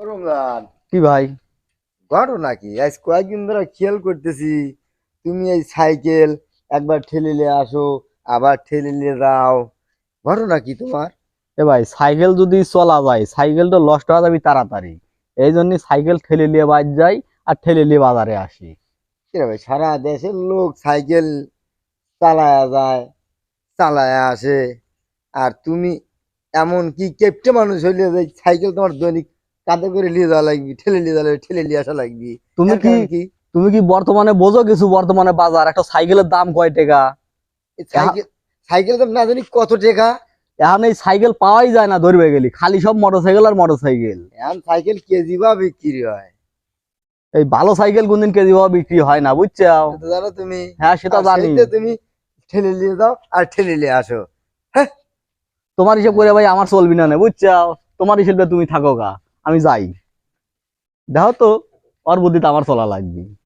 রমজান, কি ভাই? ঘটনা কি? আজ কয়েকদিন ধরে খেয়াল করতেছি, তুমি এই সাইকেল একবার ঠেলে নিয়ে আসো, আবার ঠেলে নিয়ে যাও। ঘটনা কি তোমার? এ ভাই, সাইকেল যদি চলা যায় সাইকেল তো নষ্ট হয়ে যাবে তাড়াতাড়ি। এই জন্য সাইকেল ঠেলে নিয়ে বাজ যাই আর ঠেলে নিয়ে বাজারে আসি। কিরে ভাই, সারা দেশের লোক সাইকেল চালায়া যায়, চালায়া আসে, আর তুমি এমন কি কেপটে মানুষ হইলে যে সাইকেল তোমার দৈনিক কাঁধে করে নিয়ে যাওয়া লাগবে, ঠেলে নিয়ে যাওয়া লাগবে, ঠেলে নিয়ে আসা লাগবে? তুমি এর কি কারণ কি? তুমি কি বর্তমানে বোঝো কিছু? বর্তমানে বাজার একটা সাইকেলের দাম কয় টাকা? এই সাইকেল তো না জানি কত টাকা। এখন এই সাইকেল পাওয়াই যায় না, ধরবে গেলি খালি সব মোটরসাইকেল আর মোটরসাইকেল। এখন সাইকেল কেজি বা বিক্রি হয়, এই ভালো সাইকেল কোনদিন কেজি ভাবে বিক্রি হয় না, বুঝছো? সেটা তো জানো তুমি। হ্যাঁ, সেটা আর জানি। সেইতে তুমি ঠেলে নিয়ে যাও আর ঠেলে নিয়ে আসো। হ্যাঁ। তোমার হিসেব করে ভাই আমার চলবি না, বুঝছো? তোমার হিসেবে তুমি থাকো গা, আমি যাই। দেখো তো, ওর বুদ্ধিতে আমার চলা লাগবে।